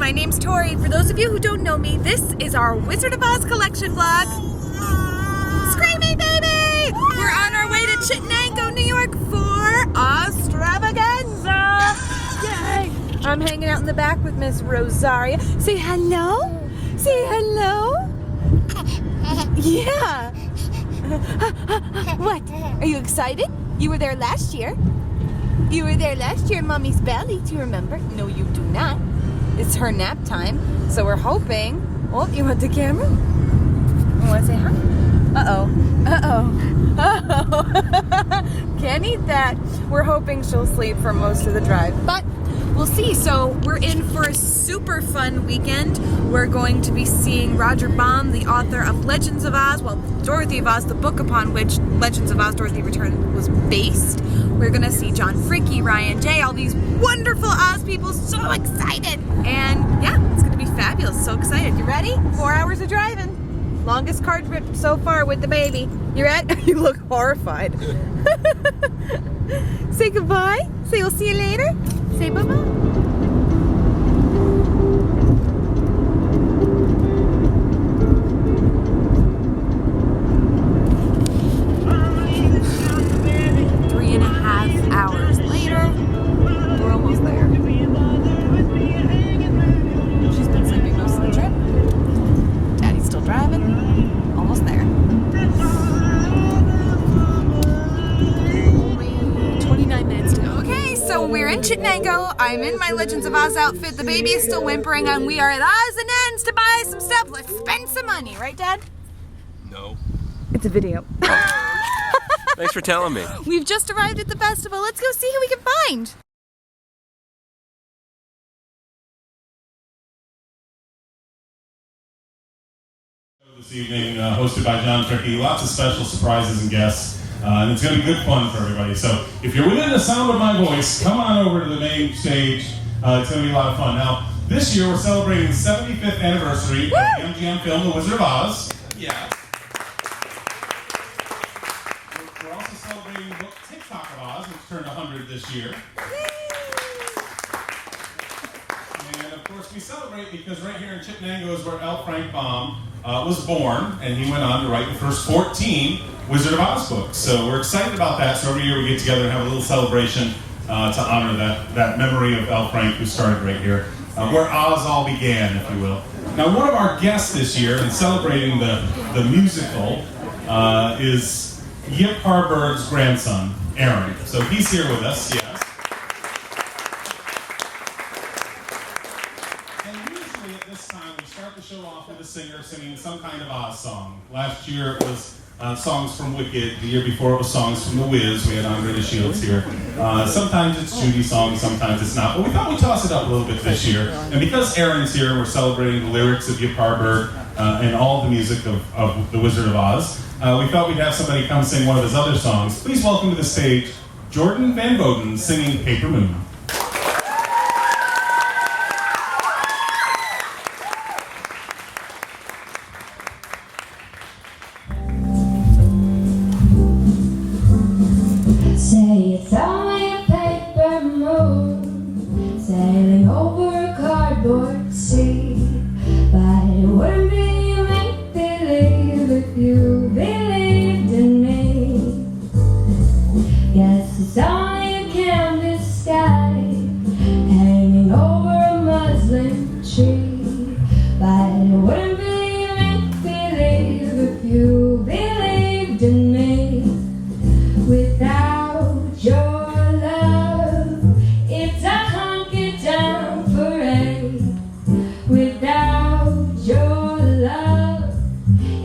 my name's Tori. For those of you who don't know me, this is our Wizard of Oz collection vlog. Screaming baby! We're on our way to Chittenango, New York for Oz-Stravaganza. Yay! I'm hanging out in the back with Miss Rosaria. Say hello. Say hello. Yeah. What? Are you excited? You were there last year. You were there last year in Mommy's belly. Do you remember? No, you do not. It's her nap time, so we're hoping. Oh, you want the camera? You want to say hi? Uh-oh. Uh-oh. Uh-oh. Can't eat that. We're hoping she'll sleep for most of the drive, but we'll see. So we're in for a super fun weekend. We're going to be seeing Roger Baum, the author of Legends of Oz, well, Dorothy of Oz, the book upon which Legends of Oz, Dorothy Returned was based. We're gonna see John Fricky, Ryan J, all these wonderful Oz people. So excited. And yeah, it's gonna be fabulous. So excited. You ready? 4 hours of driving. Longest car trip so far with the baby. You ready? You look horrified. Say goodbye. Say we'll see you later. Say bye-bye. We're in Chittenango. I'm in my Legends of Oz outfit. The baby is still whimpering, and we are at Oz and Ends to buy some stuff. Let's spend some money, right, Dad? No. It's a video. Thanks for telling me. We've just arrived at the festival. Let's go see who we can find. This evening, hosted by John Fricky. Lots of special surprises and guests. And it's going to be good fun for everybody. So if you're within the sound of my voice, come on over to the main stage. It's going to be a lot of fun. Now, this year we're celebrating the 75th anniversary of the MGM film, The Wizard of Oz. Yeah. We're also celebrating the book TikTok of Oz, which turned 100 this year. And of course, we celebrate because right here in Chittenango is where L. Frank Baum was born, and he went on to write the first 14 Wizard of Oz books. So we're excited about that. So every year we get together and have a little celebration to honor that memory of L. Frank, who started right here, where Oz all began, if you will. Now, one of our guests this year in celebrating the musical is Yip Harburg's grandson, Aaron. So he's here with us, yes. To show off with a singer singing some kind of Oz song. Last year it was songs from Wicked. The year before it was songs from The Wiz. We had Andre the Shields here. Sometimes it's Judy songs, sometimes it's not. But we thought we'd toss it up a little bit this year. And because Aaron's here, we're celebrating the lyrics of Yip Harburg and all the music of The Wizard of Oz. We thought we'd have somebody come sing one of his other songs. Please welcome to the stage Jordan Van Boden singing Paper Moon. It's only a paper moon sailing over a cardboard sea, but it wouldn't be a make-believe if you believed in me. Yes, it's only a canvas sky hanging over a muslin tree, but it wouldn't be a make-believe if you believed in me. Without your love, it's a hunky-down parade. Without your love,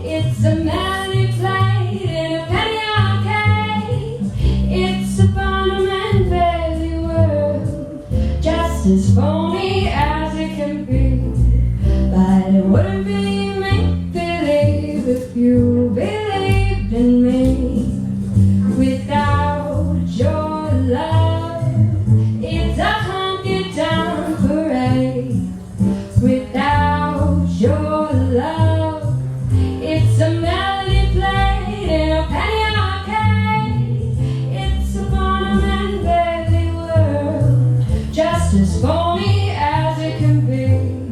it's a melody played in a penny arcade. It's a Bonham and Bailey world, just as phony as it can be. But it wouldn't be make-believe if you believed in me. Without your love, it's a hunky-down parade. Without your love, it's a melody played in a penny arcade. It's a Bonham and Bailey world, just as phony as it can be.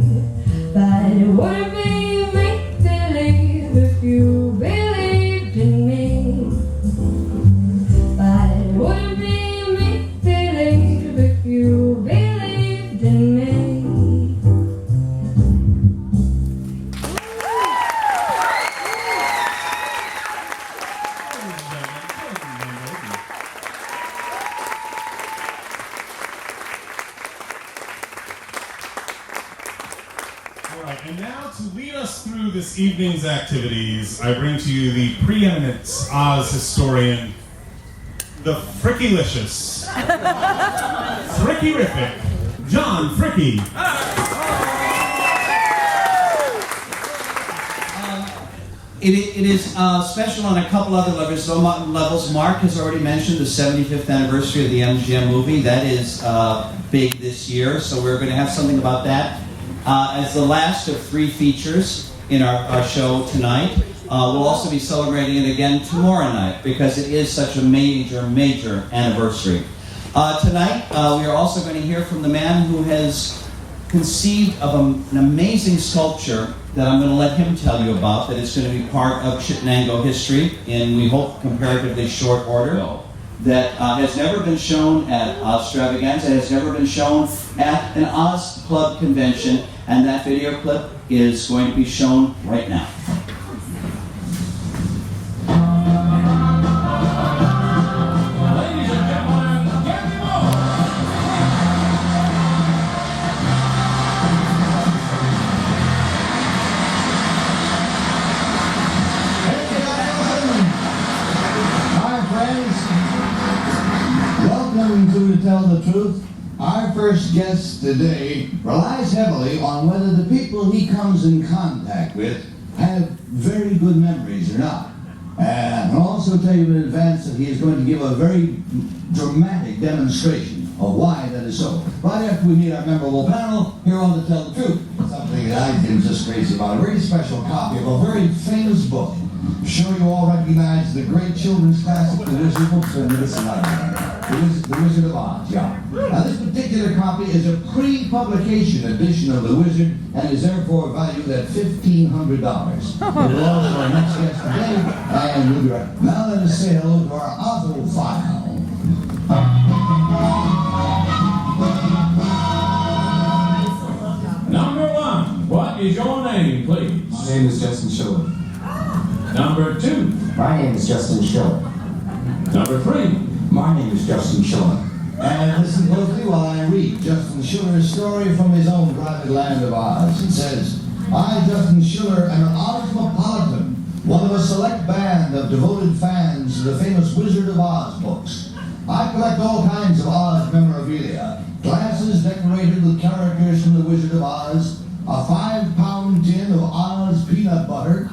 All right, and now to lead us through this evening's activities, I bring to you the preeminent Oz historian, the Fricky-licious, Fricky-rific, John Fricky. It is special on a couple other levels. Mark has already mentioned the 75th anniversary of the MGM movie. That is big this year, so we're going to have something about that. As the last of 3 features in our show tonight, we'll also be celebrating it again tomorrow night because it is such a major, major anniversary. Tonight, we are also going to hear from the man who has conceived of an amazing sculpture that I'm going to let him tell you about, that is going to be part of Chittenango history in, we hope, comparatively short order, that has never been shown at Oz-Stravaganza, has never been shown at an Oz Club convention, and that video clip is going to be shown right now. To tell the truth, our first guest today relies heavily on whether the people he comes in contact with have very good memories or not. And I'll also tell you in advance that he is going to give a very dramatic demonstration of why that is so. Right after we meet our memorable panel here on To Tell the Truth, something that I am just crazy about, a very special copy of a very famous book. I'm sure you all recognize the great children's classic, The Wizard books, and listen out. The Wizard of Oz, yeah. Now this particular copy is a pre-publication edition of The Wizard and is therefore valued at $1,500. It belongs to our next guest today, and we'll be right back. Now let us say hello to our Oz-file. Number 1, what is your name, please? My name is Justin Schiller. Number 2. My name is Justin Schiller. Number 3. My name is Justin Schiller. And listen closely while I read Justin Schiller's story from his own private land of Oz. It says, I, Justin Schiller, am an Oz-mopolitan, one of a select band of devoted fans of the famous Wizard of Oz books. I collect all kinds of Oz memorabilia, glasses decorated with characters from the Wizard of Oz, a 5-pound tin of Oz peanut butter,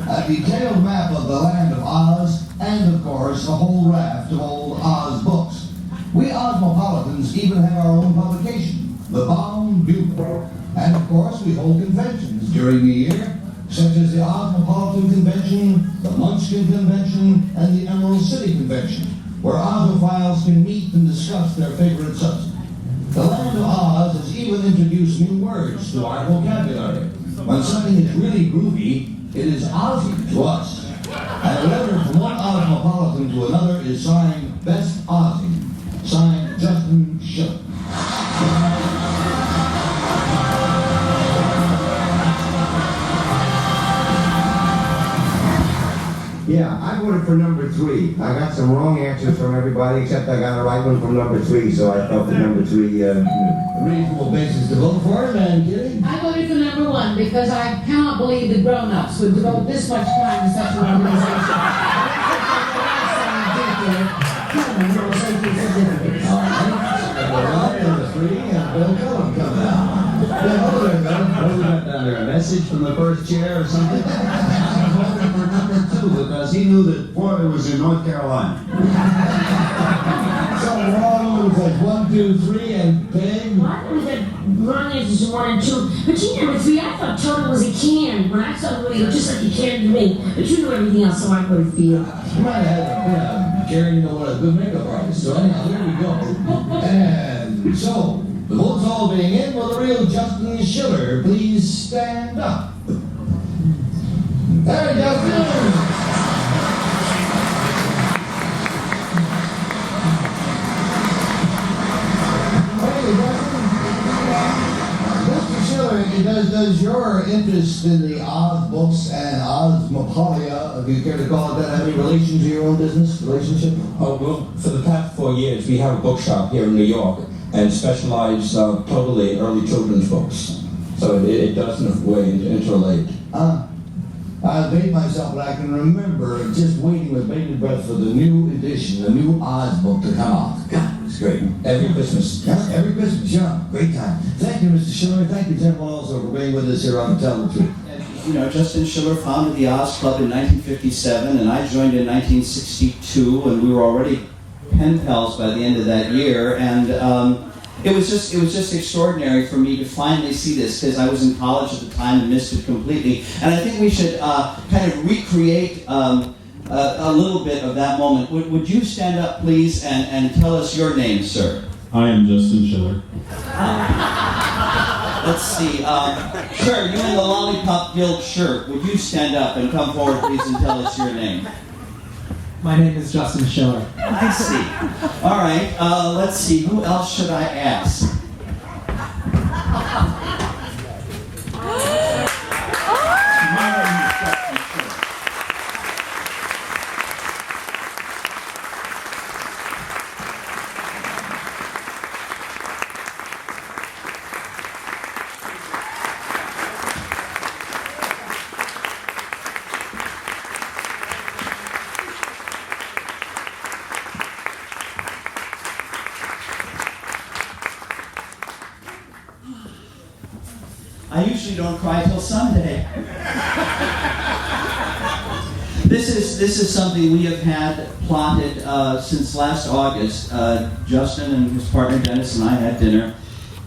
a detailed map of the land of Oz, and of course a whole raft of old Oz books. We Ozmopolitans even have our own publication, the Baum Bugle. And of course we hold conventions during the year, such as the Ozmopolitan Convention, the Munchkin Convention, and the Emerald City Convention, where Ozophiles can meet and discuss their favorite subject. The land of Oz has even introduced new words to our vocabulary. When something is really groovy, it is Ozzy to us. And a letter from one Ozmopolitan to another is signed Best Ozzy, signed Justin Schiller. Yeah, I voted for number 3. I got some wrong answers from everybody, except I got a right one from number 3, so I felt that number 3 A reasonable basis to vote for him, and Kitty? I voted for number 1 because I cannot believe the grown-ups would devote this much time to such an organization. All right, number 3, and Bill Cullen coming out. Yeah, hello there, Bill. What do we got down there? A message from the first chair or something? I voted for number 2 because he knew that Florida was in North Carolina. So wrong was like 1, 2, 3, and Peg. What was the wrong answers to 1 and 2? But you number 3, I thought Toto was a can. When I saw him, he looked just like a can to me. But you know everything else, so I voted for you. You might have had Karen, you know what, a good makeup artist. So anyhow, there we go. And so, the votes all being in, will the real Justin Schiller please stand up? There, Justin! Justin Schiller, does your interest in the Oz books and Ozmopolia, do you care to call it that, have any relation to your own business, relationship? Oh, well, for the past 4 years, we have a bookshop here in New York and specialize totally in early children's books. So it doesn't interrelate. I date myself, but I can remember just waiting with bated breath for the new edition, the new Oz book to come out. God, it's great. Every Christmas. Yeah, every Christmas, yeah. Great time. Thank you, Mr. Schiller. Thank you, Tim, also, for being with us here on Tell the Truth. You know, Justin Schiller founded the Oz Club in 1957, and I joined in 1962, and we were already pen pals by the end of that year. And it was just extraordinary for me to finally see this, because I was in college at the time and missed it completely. And I think we should kind of recreate a little bit of that moment. Would you stand up, please, and tell us your name, sir? I am Justin Schiller. Let's see. Sure, you in the Lollipop Guild shirt. Would you stand up and come forward, please, and tell us your name? My name is Justin Schiller. I see. All right. Let's see. Who else should I ask? I usually don't cry till Sunday. This is something we have had plotted since last August. Justin and his partner Dennis and I had dinner,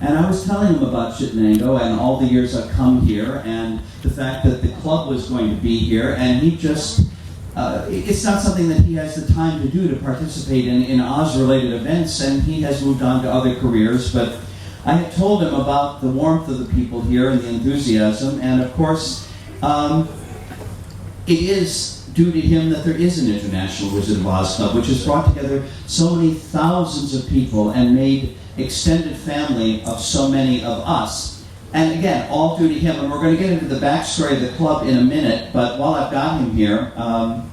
and I was telling him about Chittenango and all the years I've come here, and the fact that the club was going to be here, and he just, it's not something that he has the time to do, to participate in Oz-related events, and he has moved on to other careers, but I had told him about the warmth of the people here and the enthusiasm, and of course, it is due to him that there is an International Wizard of Oz Club, which has brought together so many thousands of people and made extended family of so many of us. And again, all due to him, and we're going to get into the backstory of the club in a minute, but while I've got him here, I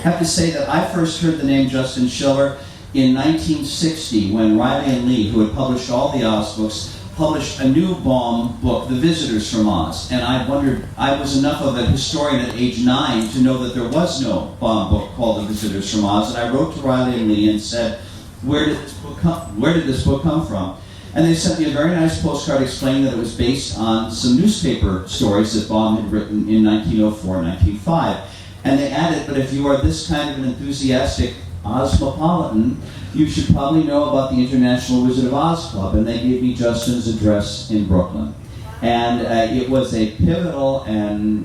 have to say that I first heard the name Justin Schiller in 1960, when Riley and Lee, who had published all the Oz books, published a new Baum book, The Visitors from Oz. And I wondered, I was enough of a historian at age 9 to know that there was no Baum book called The Visitors from Oz. And I wrote to Riley and Lee and said, where did this book come from? And they sent me a very nice postcard explaining that it was based on some newspaper stories that Baum had written in 1904, 1905. And they added, but if you are this kind of an enthusiastic Ozmopolitan, you should probably know about the International Wizard of Oz Club. And they gave me Justin's address in Brooklyn. And it was a pivotal and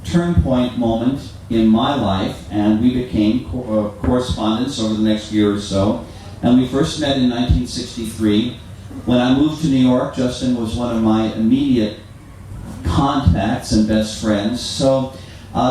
turn point moment in my life, and we became correspondents over the next year or so. And we first met in 1963. When I moved to New York, Justin was one of my immediate contacts and best friends. So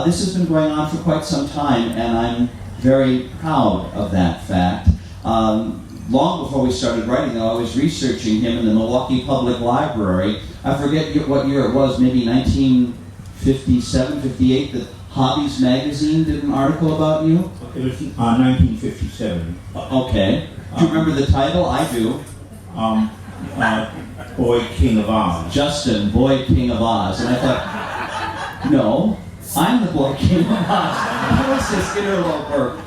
this has been going on for quite some time, and I'm very proud of that fact. Long before we started writing, though, I was researching him in the Milwaukee Public Library. I forget what year it was, maybe 1957, 58, that Hobbies Magazine did an article about you? It was 1957. Okay. Do you remember the title? I do. Boy King of Oz. Justin, Boy King of Oz. And I thought, no, I'm the Boy King of Oz. How is this interloper?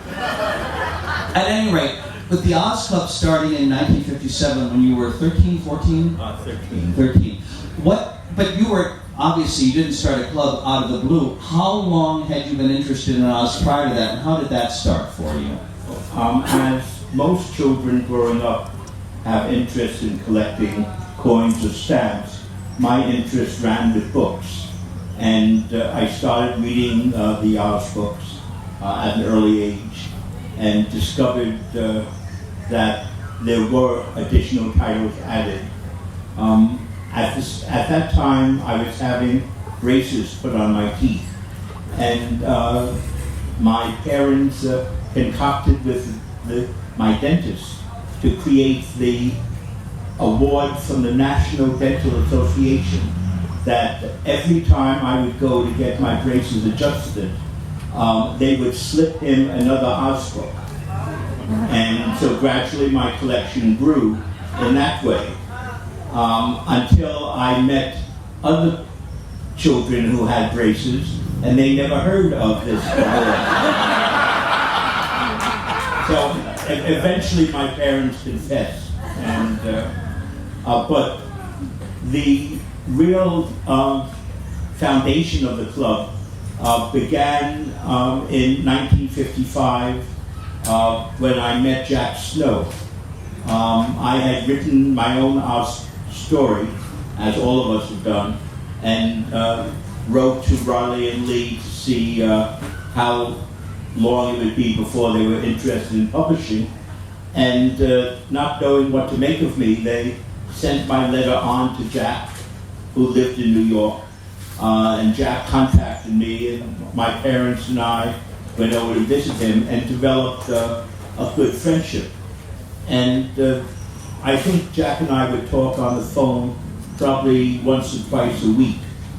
At any rate, with the Oz Club starting in 1957 when you were 13, 14? 13. 13. But you were, obviously, you didn't start a club out of the blue. How long had you been interested in Oz prior to that, and how did that start for you? As most children growing up have interest in collecting coins or stamps, my interest ran with books. And I started reading the Oz books at an early age and discovered that there were additional titles added. At that time, I was having braces put on my teeth. And my parents concocted with my dentist to create the award from the National Dental Association that every time I would go to get my braces adjusted, they would slip him another Oz book. And so gradually my collection grew in that way, until I met other children who had braces, and they never heard of this before. So eventually my parents confessed, and but the real foundation of the club began in 1955 when I met Jack Snow. I had written my own Oz story, as all of us have done, and wrote to Riley and Lee to see how long it would be before they were interested in publishing. And not knowing what to make of me, they sent my letter on to Jack, who lived in New York. And Jack contacted me, and my parents and I went over to visit him and developed a good friendship. And I think Jack and I would talk on the phone probably once or twice a week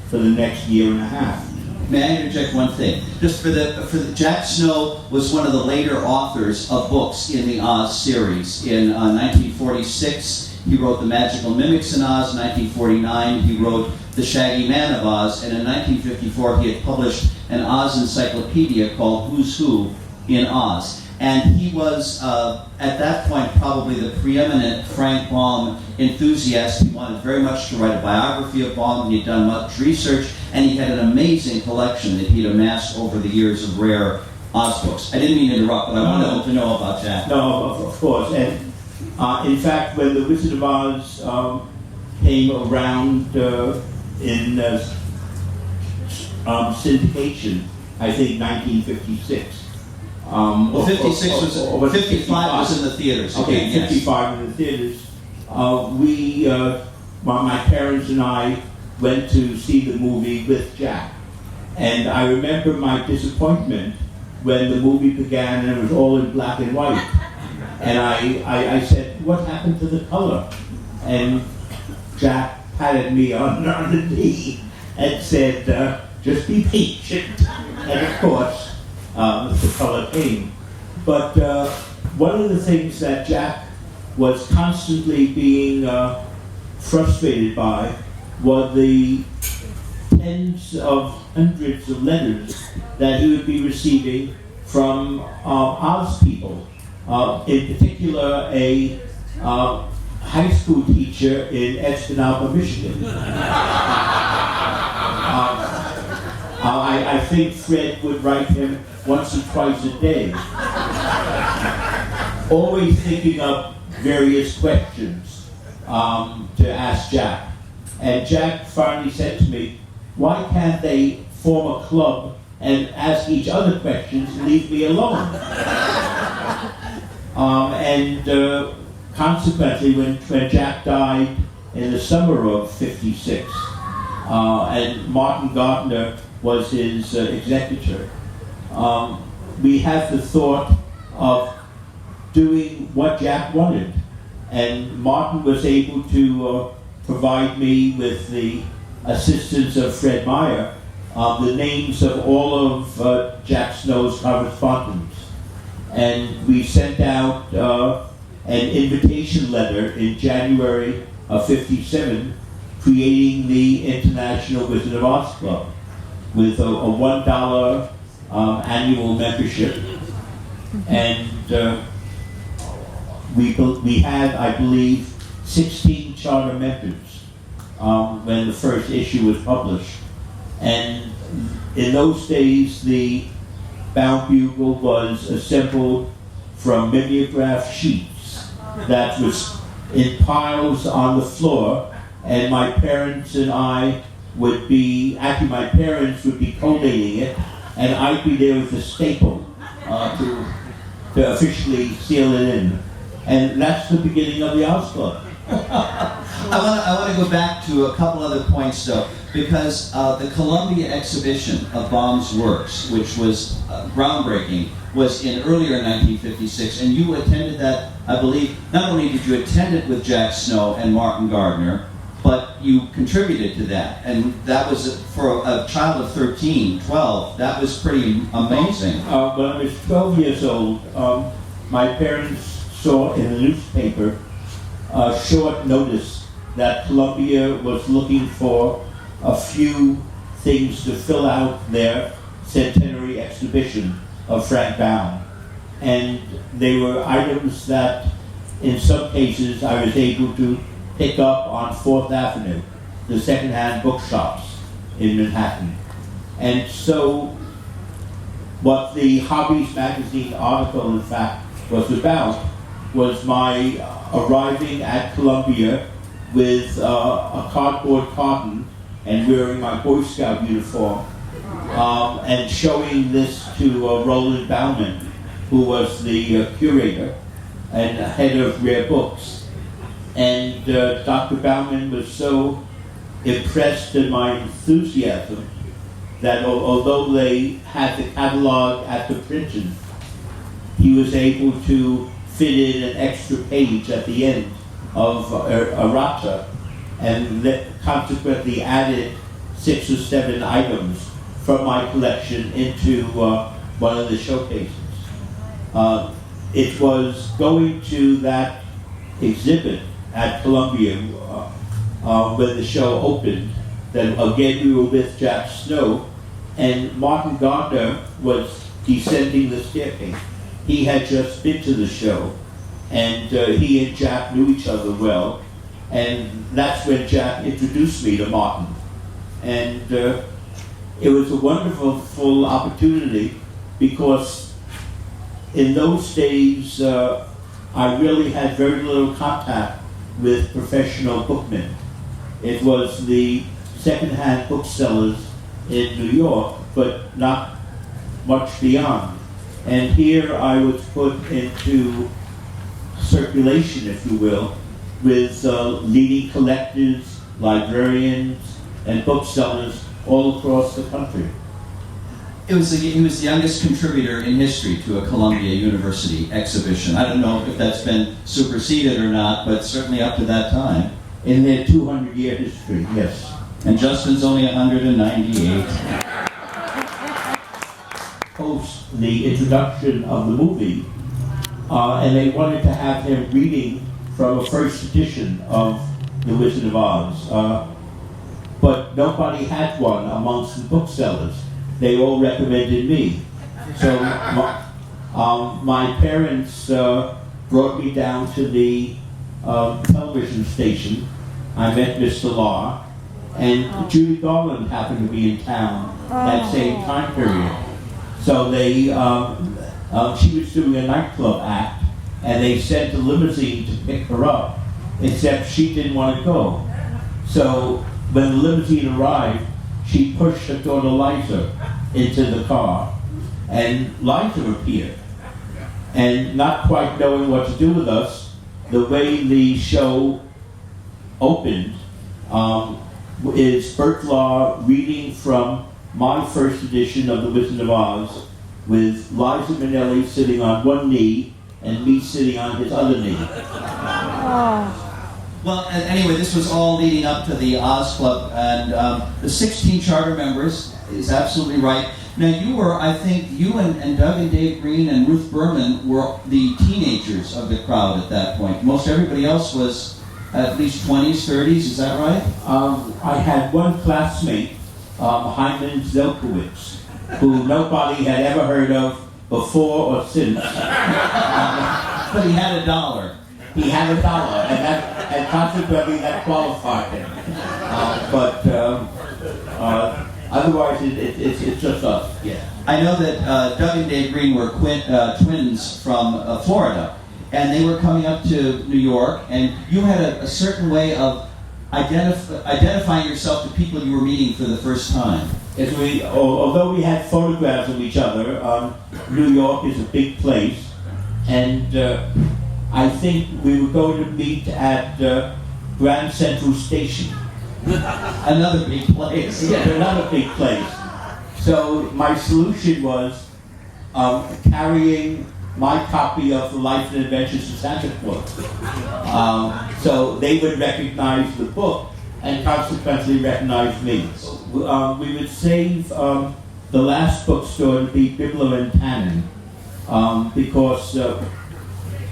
for the next year and a half. May I interject one thing? Just for the Jack Snow was one of the later authors of books in the Oz series. In 1946, he wrote The Magical Mimics in Oz. In 1949, he wrote The Shaggy Man of Oz. And in 1954, he had published an Oz encyclopedia called Who's Who in Oz. And he was, at that point, probably the preeminent Frank Baum enthusiast. He wanted very much to write a biography of Baum. He had done much research, and he had an amazing collection that he'd amassed over the years of rare Oz books. I didn't mean to interrupt, but I wanted to know about Jack. No, of course. And in fact, when The Wizard of Oz came around in syndication, I think 1956. Well, 56 was 55 was in the theaters. Okay, Again, 55 in the theaters. My parents and I went to see the movie with Jack, and I remember my disappointment when the movie began and it was all in black and white. And I said, "What happened to the color?" And Jack patted me on the knee and said, "Just be patient." And of course, the color came. But one of the things that Jack was constantly being frustrated by were the tens of hundreds of letters that he would be receiving from Oz people. In particular, a high school teacher in Espinal, Michigan. I think Fred would write him once or twice a day, always thinking up various questions to ask Jack. And Jack finally said to me, "Why can't they form a club and ask each other questions and leave me alone?" Consequently, when Jack died in the summer of '56, and Martin Gardner was his executor, we had the thought of doing what Jack wanted. And Martin was able to provide me with the assistance of Fred Meyer, the names of all of Jack Snow's correspondents. And we sent out an invitation letter in January of '57, creating the International Wizard of Oz Club with a $1 annual membership. And we had, I believe, 16 charter members when the first issue was published. And in those days, the Bound Bugle was assembled from mimeograph sheets that was in piles on the floor, and my parents and I would be, actually my parents would be collating it, and I'd be there with a staple to officially seal it in. And that's the beginning of the Oz Club. I want to go back to a couple other points, though, because the Columbia exhibition of Baum's works, which was groundbreaking, was in earlier 1956, and you attended that, I believe. Not only did you attend it with Jack Snow and Martin Gardner, but you contributed to that, and that was, for a child of 13, 12, that was pretty amazing. When I was 12 years old, my parents saw in the newspaper a short notice that Columbia was looking for a few things to fill out their centenary exhibition of Frank Baum. And they were items that, in some cases, I was able to pick up on 4th Avenue, the secondhand bookshops in Manhattan. And so, what the Hobbies magazine article, in fact, was about was my arriving at Columbia with a cardboard carton and wearing my Boy Scout uniform, and showing this to Roland Bauman, who was the curator and head of Rare Books. And Dr. Bauman was so impressed in my enthusiasm that although they had the catalog at the printing, he was able to fit in an extra page at the end of errata, and consequently added 6 or 7 items from my collection into one of the showcases. It was going to that exhibit at Columbia when the show opened that again we were with Jack Snow, and Martin Gardner was descending the staircase. He had just been to the show, and he and Jack knew each other well, and that's when Jack introduced me to Martin. And it was a wonderful opportunity, because in those days I really had very little contact with professional bookmen. It was the secondhand booksellers in New York, but not much beyond. And here I was put into circulation, if you will, with leading collectors, librarians, and booksellers all across the country. He was the youngest contributor in history to a Columbia University exhibition. I don't know if that's been superseded or not, but certainly up to that time. In their 200-year history, yes. And Justin's only 198. Post the introduction of the movie, and they wanted to have him reading from a first edition of The Wizard of Oz. But nobody had one amongst the booksellers. They all recommended me. So my parents brought me down to the television station. I met Mr. Law, and Judy Garland happened to be in town that same time period. So they, she was doing a nightclub act, and they sent a limousine to pick her up, except she didn't want to go. So when the limousine arrived, she pushed her daughter Liza into the car, and Liza appeared. And not quite knowing what to do with us, the way the show opened is Bert Law reading from my first edition of The Wizard of Oz, with Liza Minnelli sitting on one knee and me sitting on his other knee. Well, anyway, this was all leading up to the Oz Club, and the 16 charter members is absolutely right. Now, you were, I think, you and Doug and Dave Green and Ruth Berman were the teenagers of the crowd at that point. Most everybody else was at least 20s, 30s, is that right? I had one classmate, Hyman Zelkowitz, who nobody had ever heard of before or since. But he had $1. He had $1, and consequently that qualified him. Otherwise, it's just us. Yeah. I know that Doug and Dave Green were twins from Florida, and they were coming up to New York, and you had a certain way of identifying yourself to people you were meeting for the first time. Yes, although we had photographs of each other, New York is a big place, and I think we were going to meet at Grand Central Station. Another big place. Yeah, another big place. So my solution was carrying my copy of The Life and Adventures of Santa Claus. So they would recognize the book and consequently recognize me. We would save the last bookstore to be Biblo and Tannen because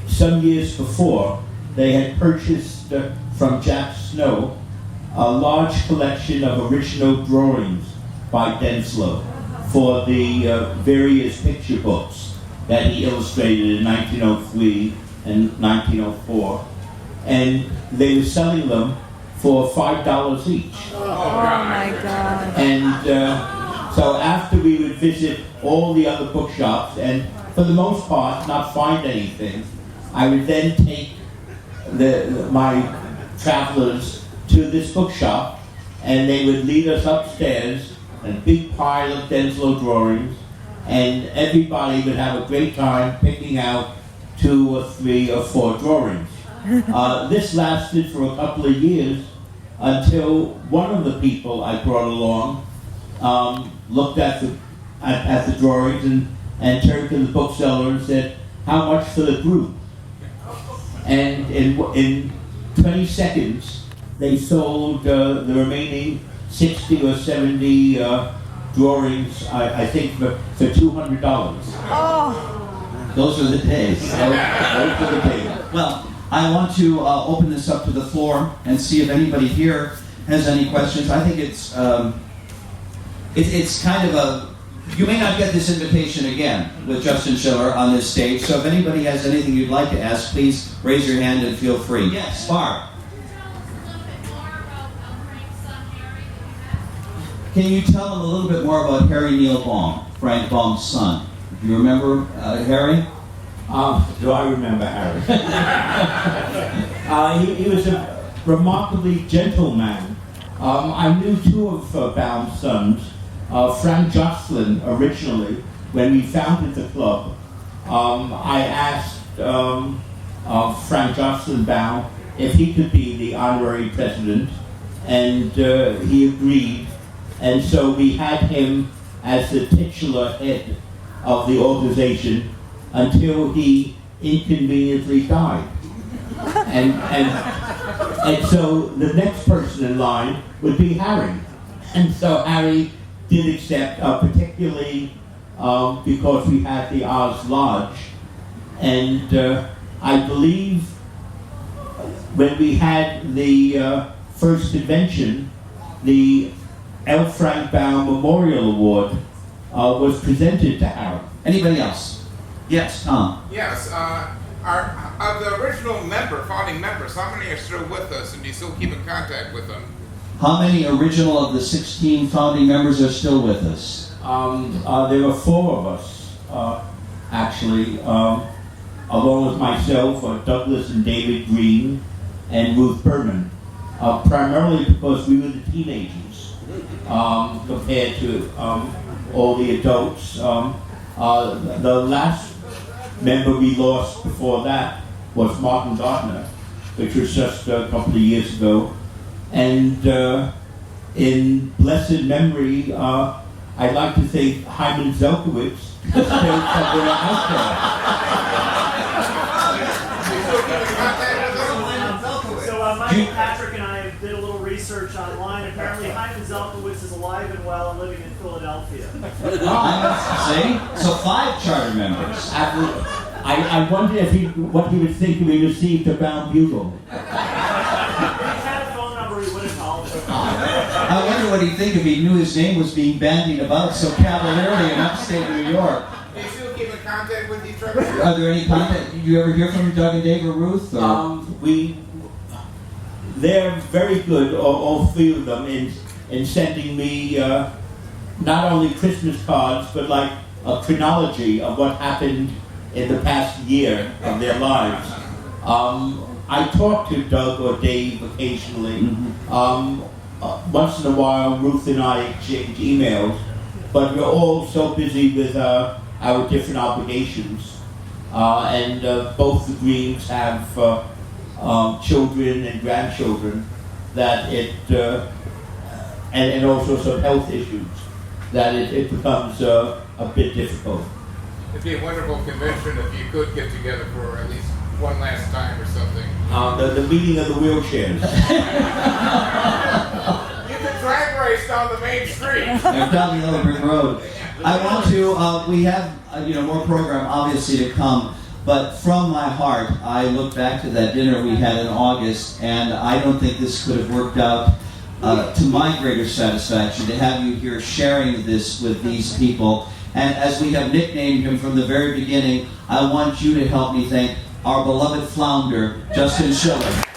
some years before they had purchased from Jack Snow a large collection of original drawings by Denslow for the various picture books that he illustrated in 1903 and 1904. And they were selling them for $5 each. Oh my God. And so after we would visit all the other bookshops, and for the most part not find anything, I would then take my travelers to this bookshop, and they would lead us upstairs, a big pile of Denslow drawings, and everybody would have a great time picking out 2 or 3 or 4 drawings. This lasted for a couple of years until one of the people I brought along looked at the drawings and turned to the bookseller and said, "How much for the group?" And in 20 seconds, they sold the remaining 60 or 70 drawings, I think, for $200. Oh. Those are the days. Those are the days. Well, I want to open this up to the floor and see if anybody here has any questions. I think it's kind of a... You may not get this invitation again with Justin Schiller on this stage, so if anybody has anything you'd like to ask, please raise your hand and feel free. Yes, Barb. Can you tell them a little bit more about Harry Neil Baum, Frank Baum's son? Do you remember Harry? Do I remember Harry? He was a remarkably gentle man. I knew 2 of Baum's sons. Frank Jocelyn, originally, when we founded the club, I asked Frank Jocelyn Baum if he could be the honorary president, and he agreed. And so we had him as the titular head of the organization until he inconveniently died. And so the next person in line would be Harry. And so Harry did accept, particularly because we had the Oz Lodge. And I believe when we had the first convention, the L. Frank Baum Memorial Award was presented to Harry. Anybody else? Yes, Tom. Yes, of the original founding members, how many are still with us, and do you still keep in contact with them? How many original of the 16 founding members are still with us? There were 4 of us, actually, along with myself, Douglas and David Green, and Ruth Berman, primarily because we were the teenagers compared to all the adults. The last member we lost before that was Martin Gardner, which was just a couple of years ago. And in blessed memory, I'd like to think Hyman Zelkowitz is still somewhere out there. So Mike Patrick and I did a little research online. Apparently Hyman Zelkowitz is alive and well and living in Philadelphia. See? So 5 charter members. I wonder what he would think if he received a Baum Bugle. I wonder what he'd think if he knew his name was being bandied about so cavalierly in upstate New York. Do you still keep in contact with each other? Are there any contact? Did you ever hear from Doug and Dave or Ruth? They're very good, all 3 of them, in sending me not only Christmas cards, but like a chronology of what happened in the past year of their lives. I talk to Doug or Dave occasionally. Once in a while, Ruth and I exchange emails, but we're all so busy with our different obligations. And both the Greens have children and grandchildren that and also some health issues, that it becomes a bit difficult. It'd be a wonderful convention if you could get together for at least one last time or something. The meeting of the wheelchairs. You could drag race down the main street. Down the Yellow Brick Road. I want to, we have more program obviously to come, but from my heart, I look back to that dinner we had in August, and I don't think this could have worked out to my greater satisfaction to have you here sharing this with these people. And as we have nicknamed him from the very beginning, I want you to help me thank our beloved flounder, Justin Schiller.